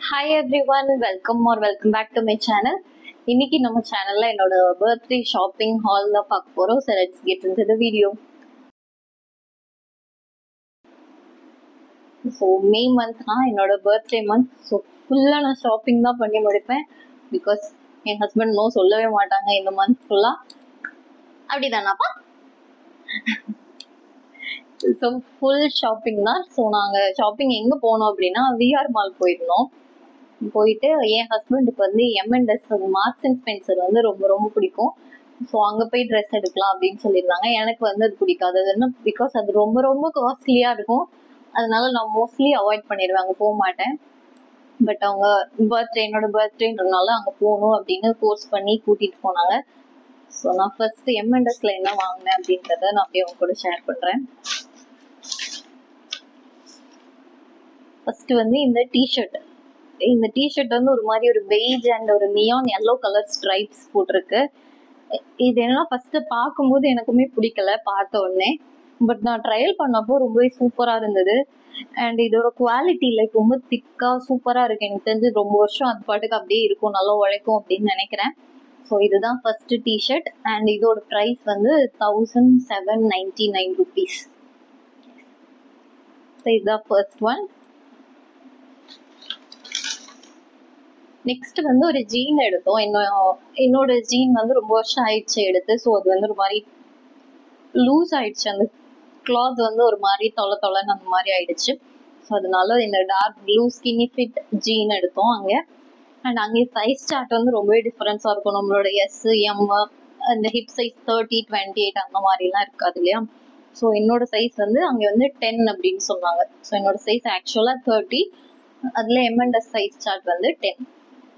Hi everyone, welcome back to my channel. இன்னைக்கு நம்ம சேனல்ல என்னோட பர்த்டே ஷாப்பிங் ஹால்ல பார்க்க போறோம். So let's get into the video. So May month என்னோட பர்த்டே மந்த். ஸோ ஃபுல்லா நான் ஷாப்பிங் தான் பண்ணி முடிப்பேன். பிகாஸ் என் ஹஸ்பண்ட் நோ சொல்லவே மாட்டாங்க இந்த மந்த் ஃபுல்லா. அப்படிதானாப்பா? ஸோ ஃபுல் ஷாப்பிங் தான். ஸோ நாங்கள் ஷாப்பிங் எங்கே போனோம் அப்படின்னா விஆர் மால் போயிருந்தோம். போயிட்டு என் ஹஸ்பண்டுக்கு வந்து M&S மார்க்ஸ் அண்ட் ஸ்பென்சர் வந்து ரொம்ப ரொம்ப பிடிக்கும். ஸோ அங்கே போய் ட்ரெஸ் எடுக்கலாம் அப்படின்னு சொல்லியிருந்தாங்க. எனக்கு வந்து அது பிடிக்காது. அது என்ன பிகாஸ் அது ரொம்ப ரொம்ப காஸ்ட்லியாக இருக்கும். அதனால நான் மோஸ்ட்லி அவாய்ட் பண்ணிடுவேன், அங்கே போக மாட்டேன். பட் அவங்க என்னோட பர்த்டேன்றதுனால அங்கே போகணும் அப்படின்னு ஃபோர்ஸ் பண்ணி கூட்டிகிட்டு போனாங்க. ஸோ நான் ஃபர்ஸ்ட் M&Sல என்ன வாங்கினேன் அப்படின்றத நான் அப்படியே அவங்க கூட ஷேர் பண்ணுறேன். ஃபர்ஸ்ட் வந்து இந்த டிஷர்ட் வந்து ஒரு மாதிரி ஒரு பெய்ஜ் அண்ட் ஒரு நியான் எல்லோ கலர் ஸ்ட்ரைப்ஸ் போட்டிருக்கு. இது என்ன ஃபர்ஸ்ட் பார்க்கும்போது எனக்குமே பிடிக்கல பார்த்த உடனே. பட் நான் ட்ரையல் பண்ணப்போ ரொம்பவே சூப்பராக இருந்தது. அண்ட் இதோட குவாலிட்டி லைக் ரொம்ப திக்காக சூப்பராக இருக்கு. எனக்கு தெரிஞ்சு ரொம்ப வருஷம் அது பாட்டுக்கு அப்படியே இருக்கும், நல்லா உழைக்கும் அப்படின்னு நினைக்கிறேன். ஸோ இதுதான் ஃபர்ஸ்ட் டிஷர்ட். அண்ட் இதோட ப்ரைஸ் வந்து 1799 rupees. ஸோ இதுதான் ஃபர்ஸ்ட் ஒன். நெக்ஸ்ட் வந்து ஒரு ஜீன் எடுத்தோம். என்னோட ஜீன் வந்து ரொம்ப வருஷம் ஆயிடுச்சு எடுத்து. ஸோ அது வந்து ஒரு மாதிரி லூஸ் ஆயிடுச்சு. அந்த கிளாத் வந்து ஒரு மாதிரி தொலைன்னு அந்த மாதிரி ஆயிடுச்சு. ஸோ அதனால இந்த dark blue skinny fit jean எடுத்தோம் அங்கே. அண்ட் அங்கே சைஸ் சார்ட் வந்து ரொம்பவே டிஃப்ரென்ஸாக இருக்கும். நம்மளோட S, M, அந்த ஹிப் சைஸ் 30, 28 அந்த மாதிரிலாம் இருக்காது இல்லையா. ஸோ என்னோட சைஸ் வந்து அங்கே வந்து 10 அப்படின்னு சொன்னாங்க. ஸோ என்னோட சைஸ் ஆக்சுவலாக 30. அதில் M&S சைஸ் சார்ட் வந்து 10.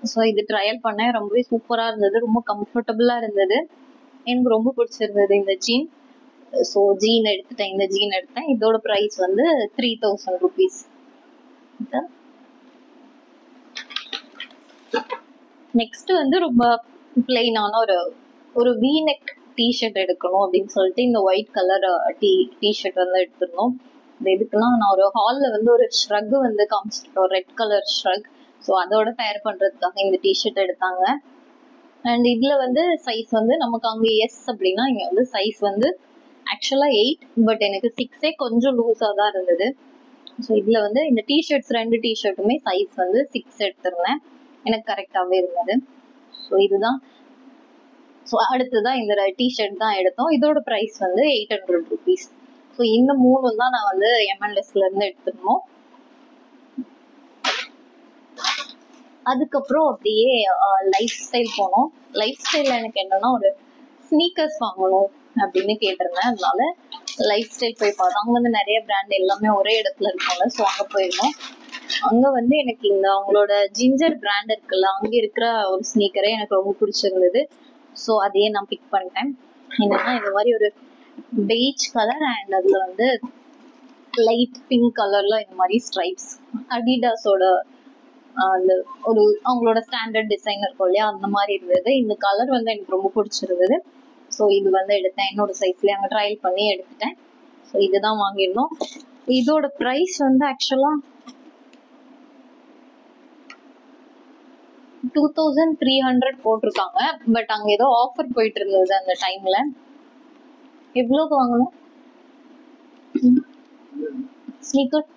ஸோ இது ட்ரையல் பண்ணேன். ரொம்பவே சூப்பராக இருந்தது, ரொம்ப கம்ஃபர்டபுளாக இருந்தது. எனக்கு ரொம்ப பிடிச்சிருந்தது இந்த ஜீன். ஸோ இந்த ஜீன் எடுத்தேன். இதோட ப்ரைஸ் வந்து 3000 rupees. நெக்ஸ்ட் வந்து ரொம்ப பிளெயினான ஒரு வீநெக் டிஷர்ட் எடுக்கணும் அப்படின்னு சொல்லிட்டு இந்த ஒயிட் கலர் டிஷர்ட் வந்து எடுத்துருந்தோம். இது எதுக்குன்னா, நான் ஒரு ஹாலில் வந்து ஒரு ஷ்ரக் வந்து காமிச்சிருக்கோம், ரெட் கலர் ஷ்ரக். ஸோ அதோட பேர் பண்ணுறதுக்காக இந்த டிஷர்ட் எடுத்தாங்க. அண்ட் இதில் வந்து சைஸ் வந்து நமக்கு அங்கே S அப்படின்னா இங்கே வந்து சைஸ் வந்து ஆக்சுவலாக 8. பட் எனக்கு 6 கொஞ்சம் லூஸாக தான் இருந்தது. ஸோ இதில் வந்து இந்த டிஷர்ட்ஸ் 2 டிஷர்ட்டுமே சைஸ் வந்து 6 எடுத்திருந்தேன். எனக்கு கரெக்டாகவே இருந்தது. ஸோ இதுதான். ஸோ அடுத்ததான் இந்த டிஷர்ட் தான் எடுத்தோம். இதோட ப்ரைஸ் வந்து 800 rupees. ஸோ இந்த 3 தான் நான் வந்து M&Sலேருந்து எடுத்துருந்தோம். அதுக்கப்புறம் அப்படியே லைஃப் ஸ்டைல் போனோம். லைஃப் ஸ்டைலில் எனக்கு என்னன்னா ஒரு ஸ்னீக்கர்ஸ் வாங்கணும் அப்படின்னு கேட்டிருந்தேன். அதனால லைஃப் ஸ்டைல் போய் பார்த்தோம். அங்கே வந்து நிறைய பிராண்ட் எல்லாமே ஒரே இடத்துல இருக்காங்க. ஸோ அங்கே போயிருந்தோம். அங்கே வந்து எனக்கு இந்த அவங்களோட ஜிஞ்சர் பிராண்ட் இருக்குல்ல, அங்கே இருக்கிற ஒரு ஸ்னீக்கரே எனக்கு ரொம்ப பிடிச்சிருந்தது. ஸோ அதையே நான் பிக் பண்ணிட்டேன். என்னன்னா இந்த மாதிரி ஒரு பெய்ஜ் கலர் அண்ட் அதில் வந்து லைட் பிங்க் கலரில் இந்த மாதிரி ஸ்ட்ரைப்ஸ், அடிடாஸோட அந்த ஒரு அவங்களோட ஸ்டாண்டர்ட் டிசைன் இருக்கும் இல்லையா, அந்த மாதிரி இருந்தது. இந்த கலர் வந்து எனக்கு ரொம்ப பிடிச்சிருந்தது. ஸோ இது வந்து எடுத்தேன். என்னோட சைஸ்லேயே அங்கே ட்ரையல் பண்ணி எடுத்துட்டேன். ஸோ இதுதான் வாங்கியிருந்தோம். இதோட ப்ரைஸ் வந்து ஆக்சுவலாக 2300 போட்டிருக்காங்க. பட் அங்கே ஏதோ ஆஃபர் போயிட்டு இருந்தது அந்த டைம்ல. எவ்வளோக்கு வாங்கணும் ஸ்னீக்கர்?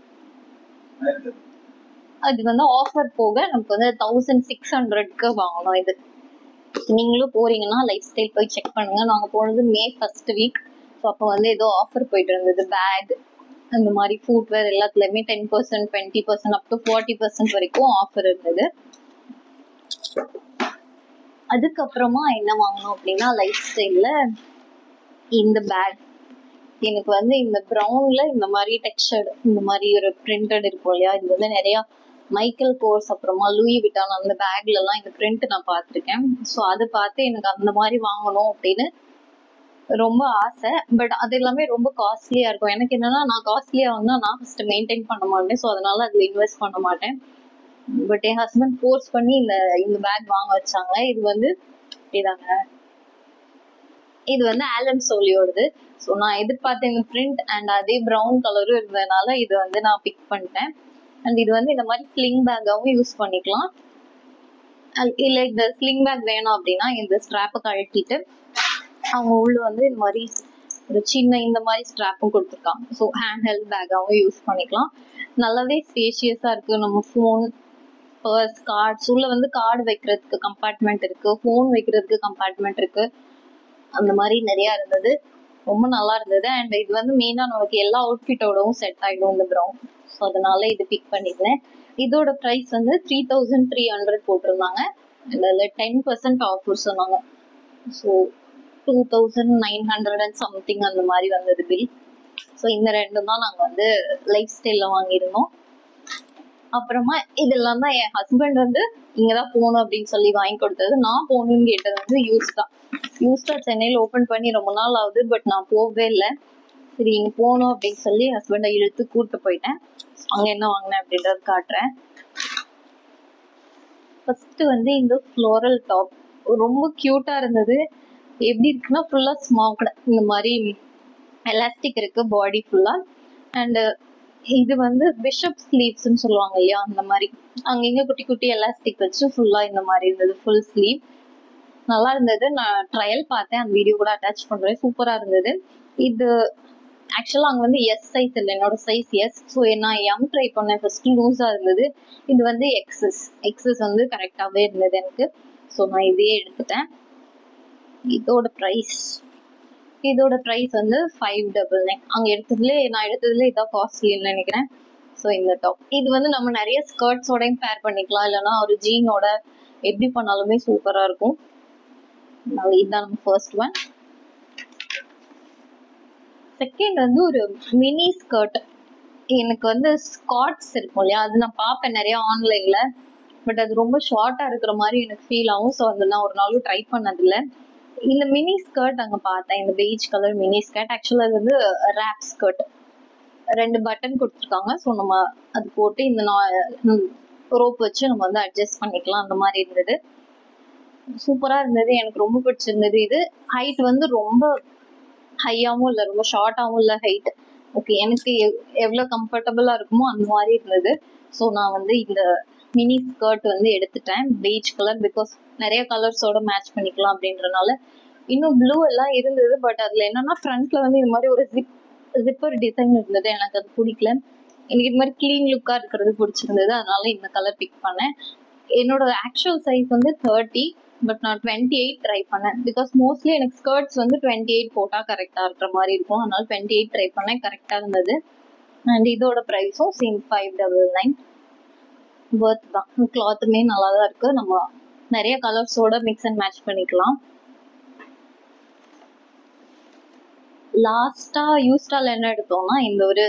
அது வந்து ஆஃபர் போக நமக்கு வந்து 1600க்கு வாங்கணும். இது நீங்களும் போறீங்கன்னா லைஃப் ஸ்டைல் போய் செக் பண்ணுங்க. நாங்கள் போனது May 1st week. ஸோ அப்போ வந்து ஏதோ ஆஃபர் போயிட்டு இருந்தது. பேக் அந்த மாதிரி ஃபுட்வேர் எல்லாத்துலேயுமே 10%, 20%, அப் டு 40% வரைக்கும் ஆஃபர் இருந்தது. அதுக்கப்புறமா என்ன வாங்கணும் அப்படின்னா லைஃப் ஸ்டைலில் இந்த பேக். எனக்கு வந்து இந்த ப்ரௌனில் இந்த மாதிரி டெக்ஸ்சர்டு, இந்த மாதிரி ஒரு பிரிண்டட் இருக்கும் இல்லையா, இது வந்து நிறையா மைக்கேல் கோர்ஸ் அப்புறமா லூயி விட்டான் அந்த பேக்லலாம் இந்த பிரிண்ட் நான் பார்த்துருக்கேன். ஸோ அதை பார்த்து எனக்கு அந்த மாதிரி வாங்கணும் அப்படின்னு ரொம்ப ஆசை. பட் அது எல்லாமே ரொம்ப காஸ்ட்லியாக இருக்கும். எனக்கு என்னன்னா, நான் காஸ்ட்லியாக வந்தால் நான் ஃபஸ்ட்டு மெயின்டைன் பண்ண மாட்டேன். ஸோ அதனால அதில் இன்வெஸ்ட் பண்ண மாட்டேன். பட் என் ஹஸ்பண்ட் ஃபோர்ஸ் பண்ணி இந்த பேக் வாங்க வச்சாங்க. இது வந்து இதாங்க, இது வந்து ஆலன் சோலியோடது. ஸோ நான் எதிர்பார்த்த இந்த பிரிண்ட் அண்ட் அதே ப்ரௌன் கலரும் இருந்ததுனால இது வந்து நான் பிக் பண்ணிட்டேன். அண்ட் இது வந்து இந்த மாதிரி ஸ்லிங் பேக்காகவும் யூஸ் பண்ணிக்கலாம். இல்லை இந்த ஸ்லிங் பேக் வேணும் அப்படின்னா இந்த ஸ்ட்ராப்பை கழட்டிட்டு அவங்க உள்ள வந்து இந்த மாதிரி ஒரு சின்ன இந்த மாதிரி ஸ்ட்ராப்பும் கொடுத்துருக்காங்க. ஸோ ஹேண்ட் ஹெல்ட் பேக்காகவும் யூஸ் பண்ணிக்கலாம். நல்லாவே ஸ்பேஷியஸாக இருக்குது. நம்ம ஃபோன், பர்ஸ், கார்ட்ஸ் உள்ள வந்து கார்டு வைக்கிறதுக்கு கம்பார்ட்மெண்ட் இருக்குது, ஃபோன் வைக்கிறதுக்கு கம்பார்ட்மெண்ட் இருக்குது, அந்த மாதிரி நிறையா இருந்தது. ரொம்ப நல்லா இருந்தது. அண்ட் இது வந்து மெயினாக நமக்கு எல்லா அவுட்ஃபிட்டோடவும் செட் ஆகிடும் இந்த ப்ரௌன். ஸோ அதனால இது பிக் பண்ணியிருந்தேன். இதோட ப்ரைஸ் வந்து 3300 போட்டிருந்தாங்க. அண்ட் அதில் 10% ஆஃபர் சொன்னாங்க. ஸோ 2900 and சம்திங் அந்த மாதிரி வந்தது பில். ஸோ இந்த ரெண்டும் தான் நாங்கள் வந்து லைஃப் ஸ்டைலில் வாங்கியிருந்தோம். அப்புறமா இதெல்லாம் தான் என் ஹஸ்பண்ட் வந்து இங்கே தான் போகணும் அப்படின்னு சொல்லி வாங்கி கொடுத்தது. நான் போகணுன்னு கேட்டது வந்து யூஸ்டா சென்னையில் ஓப்பன் பண்ணி ரொம்ப நாள் ஆகுது, பட் நான் போகவே இல்லை. சரி இங்கே போகணும் அப்படின்னு சொல்லி ஹஸ்பண்டை இழுத்து கூப்பிட்டு போயிட்டேன். அங்கே என்ன வாங்கினேன் அப்படின்றது காட்டுறேன். ஃபர்ஸ்ட் வந்து இந்த ஃப்ளோரல் டாப் ரொம்ப க்யூட்டாக இருந்தது. எப்படி இருக்குன்னா ஃபுல்லாக ஸ்மாக்டு, இந்த மாதிரி எலாஸ்டிக் இருக்குது பாடி ஃபுல்லாக. அண்டு இது வந்து பிஷப் ஸ்லீவ்ஸ்ன்னு சொல்லுவாங்க இல்லையா, அந்த மாதிரி அங்கங்கே குட்டி குட்டி எலாஸ்டிக் வச்சு ஃபுல்லாக இந்த மாதிரி இருந்தது. ஃபுல் ஸ்லீவ் நல்லா இருந்தது. நான் ட்ரையல் பார்த்தேன், அந்த வீடியோ கூட அட்டாச் பண்ணுறேன். சூப்பராக இருந்தது. இது ஆக்சுவலாக அங்கே வந்து எஸ் சைஸ் இல்லை, என்னோட சைஸ் எஸ். ஸோ நான் எம் ட்ரை பண்ணேன். ஃபர்ஸ்ட் லூஸாக இருந்தது. இது வந்து எக்ஸஸ் வந்து கரெக்டாகவே இருந்தது எனக்கு. ஸோ நான் இதையே எடுத்துட்டேன். இதோட ப்ரைஸ் வந்து 599. அங்கே நான் எடுத்ததுலேயே இதான் காஸ்ட்லின்னு நினைக்கிறேன். ஸோ இந்த டாப் இது வந்து நம்ம நிறைய ஸ்கர்ட்ஸோடையும் பேர் பண்ணிக்கலாம், இல்லைன்னா ஒரு ஜீனோட எப்படி பண்ணாலுமே சூப்பராக இருக்கும். இதுதான் நம்ம ஃபர்ஸ்ட் ஒன். செகண்ட் வந்து ஒரு மினி ஸ்கர்ட். எனக்கு வந்து ஸ்கார்ட்ஸ் இருக்கும் இல்லையா, அது நான் பார்ப்பேன் நிறைய ஆன்லைனில், பட் அது ரொம்ப ஷார்ட்டாக இருக்கிற மாதிரி எனக்கு ஃபீல் ஆகும். ஸோ அது நான் ஒரு நாளும் ட்ரை பண்ணதில்லை. இந்த மினி ஸ்கர்ட் அங்கே பார்த்தேன், இந்த பெய்ஜ் கலர் மினி ஸ்கர்ட். ஆக்சுவலாக அது வந்து ரேப் ஸ்கர்ட், 2 பட்டன் கொடுத்துருக்காங்க. ஸோ நம்ம அது போட்டு இந்த ரோப் வச்சு நம்ம வந்து அட்ஜஸ்ட் பண்ணிக்கலாம், அந்த மாதிரி இருந்தது. சூப்பராக இருந்தது, எனக்கு ரொம்ப பிடிச்சிருந்தது. இது ஹைட் வந்து ரொம்ப ஹையாகவும் இல்லை, ரொம்ப ஷார்ட்டாகவும் இல்லை ஹைட். ஓகே, எனக்கு எவ்வளோ கம்ஃபர்டபுளாக இருக்குமோ அந்த மாதிரி இருந்தது. ஸோ நான் வந்து இந்த மினி ஸ்கர்ட் வந்து எடுத்துட்டேன், பெய்ஜ் கலர். பிகாஸ் நிறைய கலர்ஸோட மேட்ச் பண்ணிக்கலாம் அப்படின்றனால. இன்னும் ப்ளூ எல்லாம் இருந்தது, பட் அதில் என்னன்னா ஃப்ரண்ட்ல வந்து இது மாதிரி ஒரு ஜிப்பர் டிசைன் இருந்தது. எனக்கு அது பிடிக்கல. எனக்கு இது மாதிரி கிளீன் லுக்காக இருக்கிறது பிடிச்சிருந்தது. அதனால இந்த கலர் பிக் பண்ணேன். என்னோட ஆக்சுவல் சைஸ் வந்து 30, பட் நான் 28 ட்ரை பண்ணேன். பிகாஸ் மோஸ்ட்லி எனக்கு ஸ்கர்ட்ஸ் வந்து 28 போட்டால் கரெக்டாக இருக்கிற மாதிரி இருக்கும். அதனால 28 ட்ரை பண்ணேன், கரெக்டாக இருந்தது. அண்ட் இதோட ப்ரைஸும் சேம் 599. ஒர்த் தான். கிளாத்துமே நல்லா தான் இருக்குது. நம்ம நிறைய கலர்ஸோட மிக்ஸ் அண்ட் மேட்ச் பண்ணிக்கலாம். லாஸ்ட்டாக யூஸ்டால் என்ன எடுத்தோம்னா இந்த ஒரு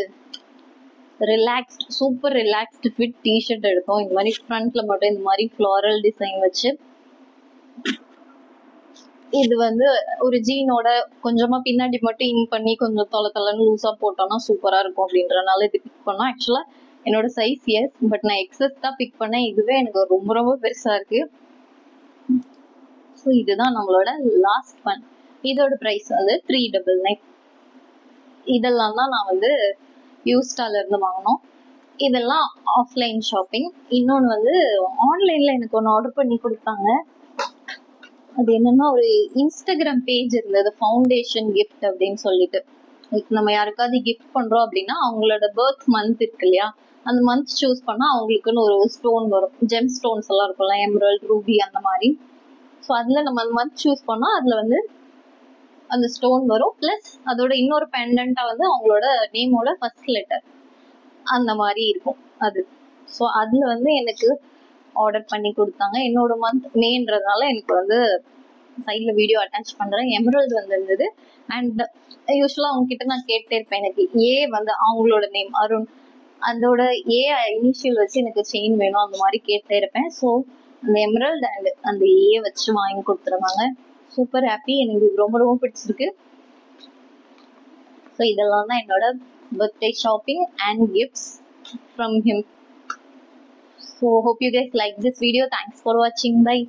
சூப்பர் ரிலாக்ஸ்டு ஃபிட் டிஷர்ட் எடுத்தோம். இந்த மாதிரி ஃப்ரண்ட்ல மட்டும் இந்த மாதிரி ஃப்ளாரல் டிசைன் வச்சு, இது வந்து ஒரு ஜீனோட கொஞ்சமா பின்னாடி மட்டும் இன் பண்ணி கொஞ்சம் தொலைன்னு லூஸா போட்டோம்னா சூப்பரா இருக்கும் அப்படின்றனால இது பிக் பண்ணோம். ஆக்சுவலா என்னோட சைஸ் எஸ், பட் நான் எக்ஸஸ் தான் பிக் பண்ணேன். இதுவே எனக்கு ரொம்ப ரொம்ப பெருசா இருக்கு. ஸோ இதுதான் நம்மளோட லாஸ்ட் ஒன். இதோட ப்ரைஸ் வந்து 399. இதெல்லாம் தான் நான் வந்து யூஸ்டால இருந்து வாங்கினோம். இதெல்லாம் ஆஃப்லைன் ஷாப்பிங். இன்னொன்று வந்து ஆன்லைனில் எனக்கு ஒன்று ஆர்டர் பண்ணி கொடுத்தாங்க. அது என்னன்னா ஒரு இன்ஸ்டாகிராம் பேஜ் இருந்தது, ஃபவுண்டேஷன் கிஃப்ட் அப்படின்னு சொல்லிட்டு. நம்ம யாருக்காவது கிஃப்ட் பண்ணுறோம் அப்படின்னா அவங்களோட பர்த் மந்த் இருக்கு இல்லையா, அந்த மந்த் சூஸ் பண்ணால் அவங்களுக்குன்னு ஒரு ஸ்டோன் வரும். ஜெம் ஸ்டோன்ஸ் எல்லாம் இருக்கும்ல, எம்ரல்ட், ரூபி அந்த மாதிரி. ஸோ அதில் நம்ம அந்த மந்த் சூஸ் பண்ணால் அதில் வந்து அந்த ஸ்டோன் வரும். ப்ளஸ் அதோட இன்னொரு பெண்டண்ட்டாக வந்து அவங்களோட நேமோட ஃபர்ஸ்ட் லெட்டர் அந்த மாதிரி இருக்கும் அது. ஸோ அதில் வந்து எனக்கு ஆர்டர் பண்ணி கொடுத்தாங்க. என்னோட மந்த் மேன்றதுனால எனக்கு வந்து சைடில் வீடியோ அட்டாச் பண்ணுறேன். எமரல்டு வந்துருந்தது. அண்ட் யூஸ்வலாக அவங்ககிட்ட நான் கேட்டே இருப்பேன், எனக்கு ஏ வந்து அவங்களோட நேம் அருண், அதோட ஏ இனிஷியல் வச்சு எனக்கு செயின் வேணும், அந்த மாதிரி கேட்டே இருப்பேன். ஸோ அந்த எமரல்டு அண்ட் அந்த ஏ வச்சு வாங்கி கொடுத்துருவாங்க. சூப்பர் ஹாப்பி, எனக்கு ரொம்ப ரொம்ப பிடிச்சிருக்கு. ஸோ இதெல்லாம் தான் என்னோட birthday shopping and gifts from him. So hope you guys like this video. Thanks for watching. Bye.